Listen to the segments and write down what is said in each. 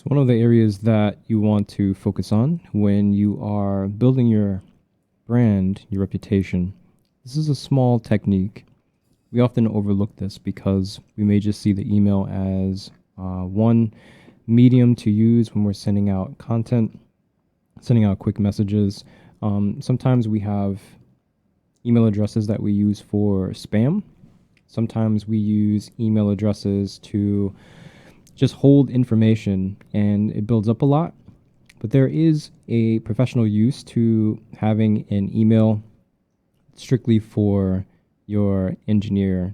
So, one of the areas that you want to focus on when you are building your brand, your reputation, this is a small technique. We often overlook this because we may just see the email as one medium to use when we're sending out content, sending out quick messages. Sometimes we have email addresses that we use for spam. Sometimes we use email addresses to just hold information and it builds up a lot. But there is a professional use to having an email strictly for your engineer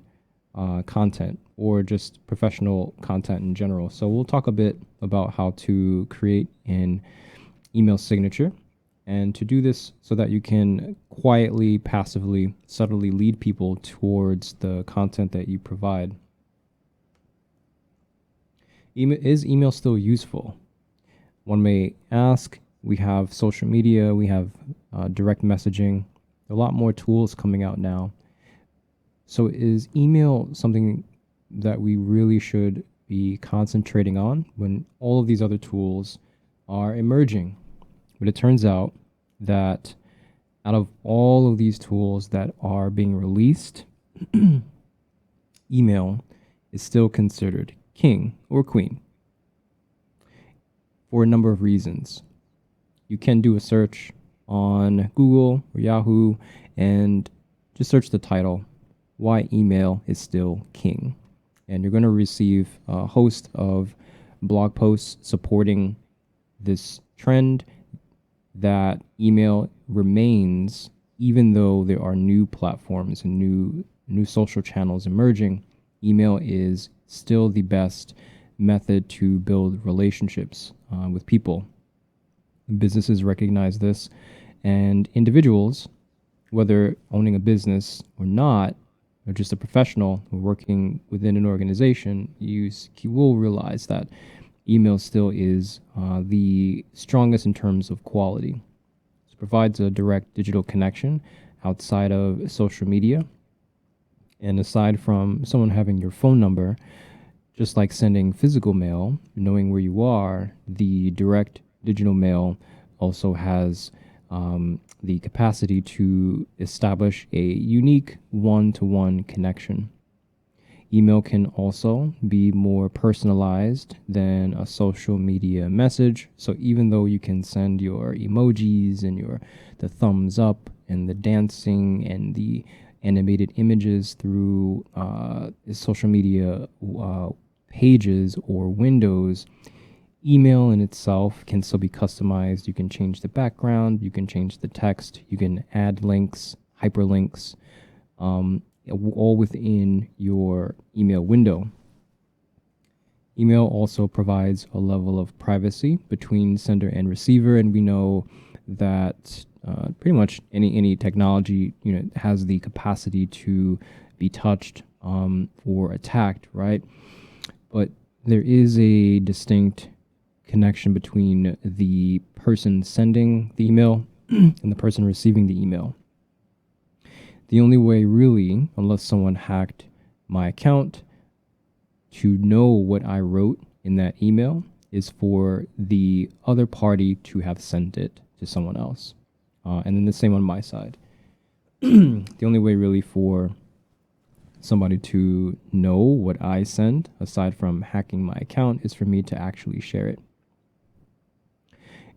content or just professional content in general. So we'll talk a bit about how to create an email signature and to do this so that you can quietly, passively, subtly lead people towards the content that you provide. Is email still useful? One may ask. We have social media, we have direct messaging, a lot more tools coming out now. So, is email something that we really should be concentrating on when all of these other tools are emerging? But it turns out that out of all of these tools that are being released, email is still considered king or queen for a number of reasons. You can do a search on Google or Yahoo and just search the title, Why Email is Still King. And you're going to receive a host of blog posts supporting this trend that email remains, even though there are new platforms and new social channels emerging. Email is still the best method to build relationships with people. Businesses recognize this, and individuals, whether owning a business or not, or just a professional working within an organization, you will realize that email still is the strongest in terms of quality. It provides a direct digital connection outside of social media. And aside from someone having your phone number, just like sending physical mail, knowing where you are, the direct digital mail also has the capacity to establish a unique one-to-one connection. Email can also be more personalized than a social media message. So even though you can send your emojis and the thumbs up and the dancing and the animated images through social media pages or windows, email in itself can still be customized. You can change the background, you can change the text, you can add links, hyperlinks, all within your email window. Email also provides a level of privacy between sender and receiver, and we know that pretty much any technology has the capacity to be touched or attacked, right? But there is a distinct connection between the person sending the email and the person receiving the email. The only way, really, unless someone hacked my account, to know what I wrote in that email is for the other party to have sent it to someone else. And then the same on my side. The only way, really, for somebody to know what I send, aside from hacking my account, is for me to actually share it.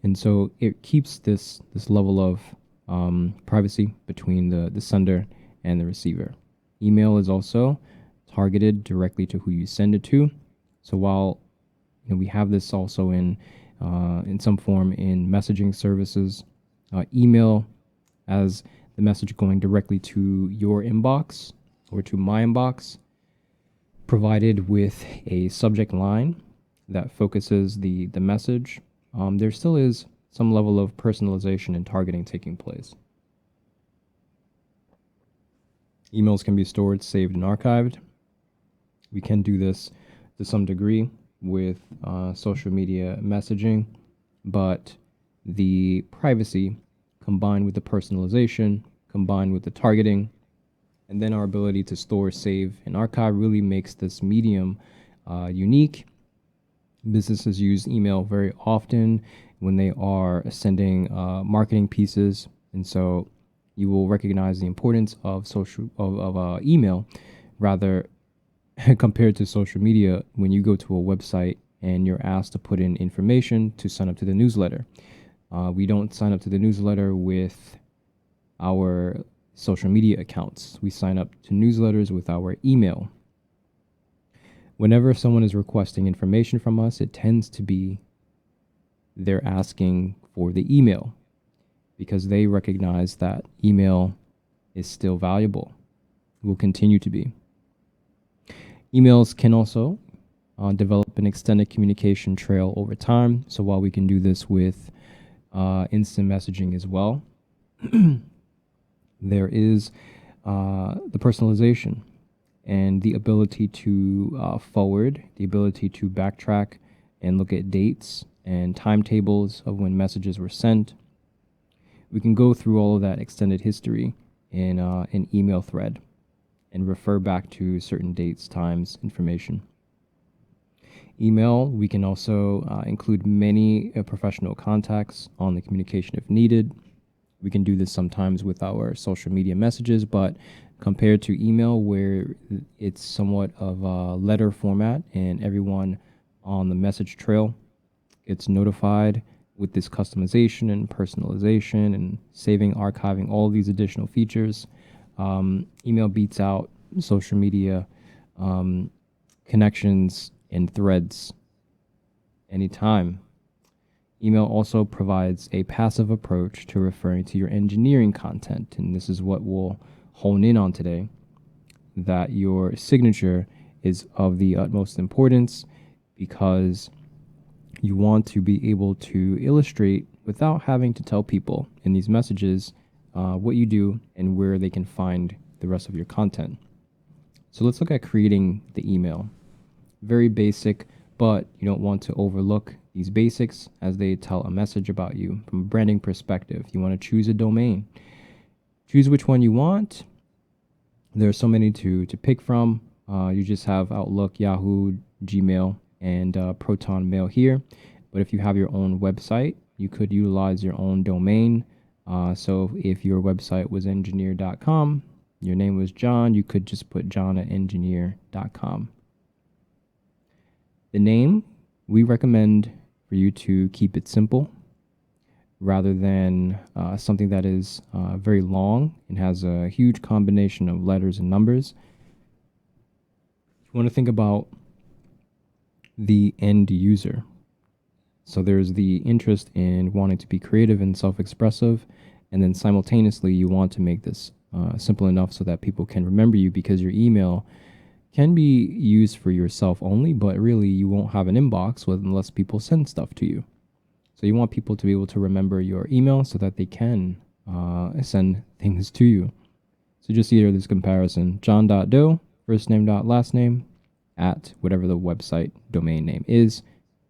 And so it keeps this level of privacy between the sender and the receiver. Email is also targeted directly to who you send it to. So while we have this also in some form in messaging services, email as the message going directly to your inbox or to my inbox, provided with a subject line that focuses the message, there still is some level of personalization and targeting taking place. Emails can be stored, saved, and archived. We can do this to some degree with social media messaging, but the privacy combined with the personalization, combined with the targeting, and then our ability to store, save, and archive really makes this medium unique Businesses use email very often when they are sending marketing pieces, and so you will recognize the importance of email rather compared to social media when you go to a website and you're asked to put in information to sign up to the newsletter. We don't sign up to the newsletter with our social media accounts. We sign up to newsletters with our email. Whenever someone is requesting information from us, it tends to be they're asking for the email because they recognize that email is still valuable, will continue to be. Emails can also develop an extended communication trail over time. So while we can do this with instant messaging as well, there is the personalization and the ability to forward, the ability to backtrack and look at dates and timetables of when messages were sent. We can go through all of that extended history in an email thread and refer back to certain dates, times, information. Email, we can also include many professional contacts on the communication if needed. We can do this sometimes with our social media messages, but compared to email, where it's somewhat of a letter format and everyone on the message trail gets notified with this customization and personalization and saving, archiving, all these additional features, email beats out social media connections and threads anytime. Email also provides a passive approach to referring to your engineering content, and this is what we'll hone in on today, that your signature is of the utmost importance because you want to be able to illustrate without having to tell people in these messages what you do and where they can find the rest of your content. So let's look at creating the email. Very basic, but you don't want to overlook these basics as they tell a message about you. From a branding perspective, you want to choose a domain. Choose which one you want. There are so many to pick from. You just have Outlook, Yahoo, Gmail, and Proton Mail here. But if you have your own website, you could utilize your own domain. So if your website was engineer.com, your name was John, you could just put john@engineer.com. The name, we recommend for you to keep it simple rather than something that is very long and has a huge combination of letters and numbers. You want to think about the end user. So there's the interest in wanting to be creative and self-expressive, and then simultaneously you want to make this simple enough so that people can remember you, because your email can be used for yourself only, but really you won't have an inbox unless people send stuff to you. So you want people to be able to remember your email so that they can send things to you. So just here this comparison, john.doe, first name dot last name, at whatever the website domain name is,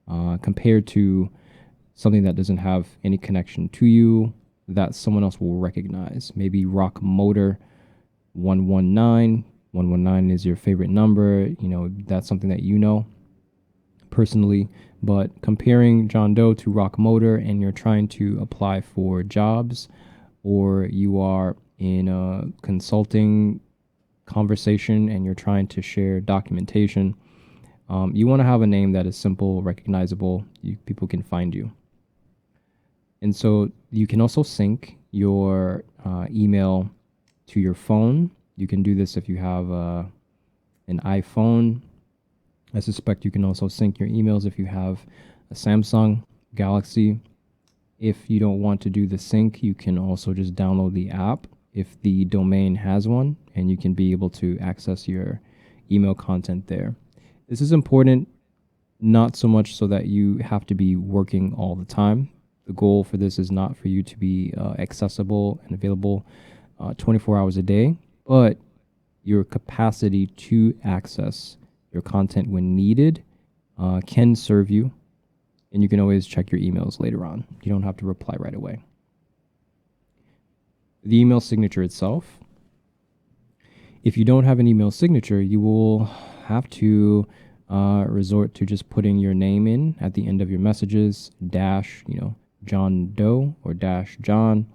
compared to something that doesn't have any connection to you that someone else will recognize. Maybe Rock Motor 119. 119 is your favorite number. You know, that's something that you know personally. But comparing John Doe to Rock Motor, and you're trying to apply for jobs, or you are in a consulting conversation and you're trying to share documentation, you want to have a name that is simple, recognizable, people can find you. And so you can also sync your email to your phone. You can do this if you have an iPhone. I suspect you can also sync your emails if you have a Samsung Galaxy. If you don't want to do the sync, you can also just download the app if the domain has one, and you can be able to access your email content there. This is important, not so much so that you have to be working all the time. The goal for this is not for you to be accessible and available 24 hours a day, but your capacity to access your content when needed can serve you, and you can always check your emails later on. You don't have to reply right away. The email signature itself. If you don't have an email signature, you will have to resort to just putting your name in at the end of your messages, dash, John Doe or dash John,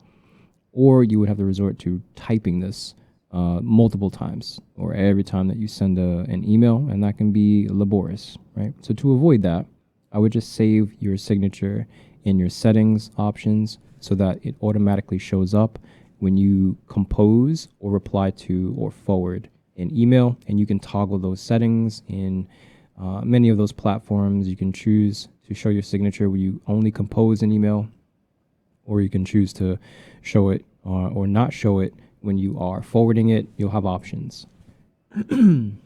or you would have to resort to typing this multiple times or every time that you send an email, and that can be laborious, right? So to avoid that, I would just save your signature in your settings options so that it automatically shows up when you compose or reply to or forward an email, and you can toggle those settings in many of those platforms. You can choose to show your signature when you only compose an email, or you can choose to show it or not show it when you are forwarding it. You'll have options. You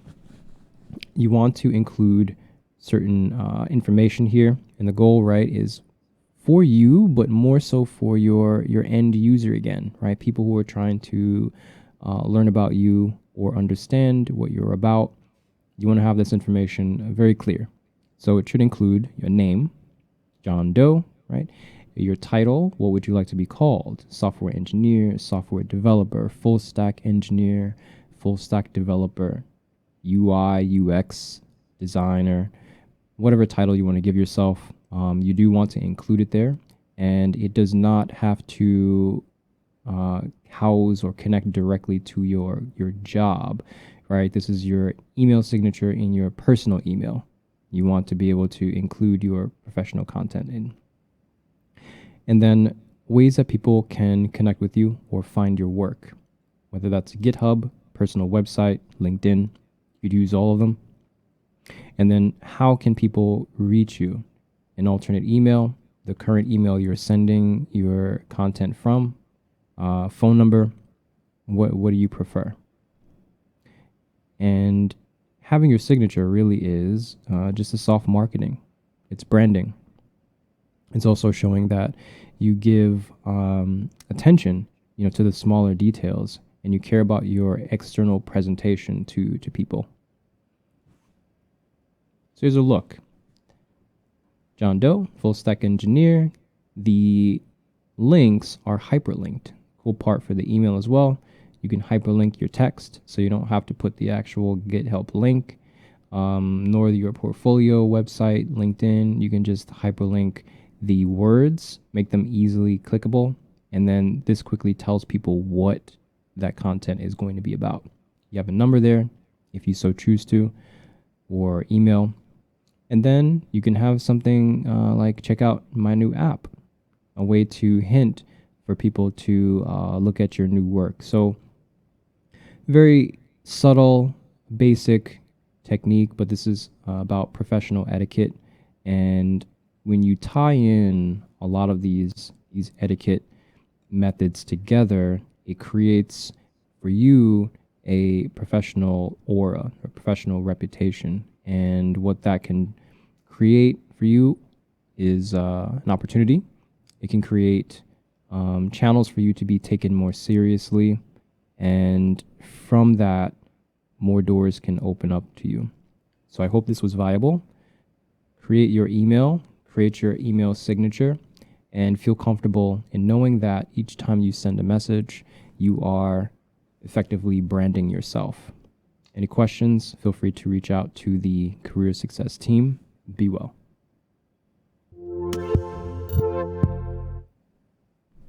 want to include certain information here, and the goal, right, is for you, but more so for your end user again, right? People who are trying to learn about you or understand what you're about. You want to have this information very clear. So it should include your name, John Doe, right? Your title, what would you like to be called? Software engineer, software developer, full stack engineer, full stack developer, UI, UX designer, whatever title you want to give yourself. You do want to include it there, and it does not have to house or connect directly to your job, right? This is your email signature in your personal email. You want to be able to include your professional content in. And then ways that people can connect with you or find your work, whether that's GitHub, personal website, LinkedIn, you'd use all of them. And then how can people reach you? An alternate email, the current email you're sending your content from, phone number, what do you prefer? And having your signature really is just a soft marketing. It's branding. It's also showing that you give attention, to the smaller details, and you care about your external presentation to people. So here's a look. John Doe, full stack engineer. The links are hyperlinked. Cool part for the email as well. You can hyperlink your text, so you don't have to put the actual GitHub link, nor your portfolio website, LinkedIn. You can just hyperlink the words, make them easily clickable, and then this quickly tells people what that content is going to be about. You have a number there, if you so choose to, or email. And then you can have something like check out my new app, a way to hint for people to look at your new work. So very subtle, basic technique, but this is about professional etiquette. And when you tie in a lot of these etiquette methods together, it creates for you a professional aura, a professional reputation. And what that can create for you is an opportunity. It can create channels for you to be taken more seriously. And from that, more doors can open up to you. So I hope this was viable. Create your email, create your email signature, and feel comfortable in knowing that each time you send a message, you are effectively branding yourself. Any questions, feel free to reach out to the Career Success team. Be well.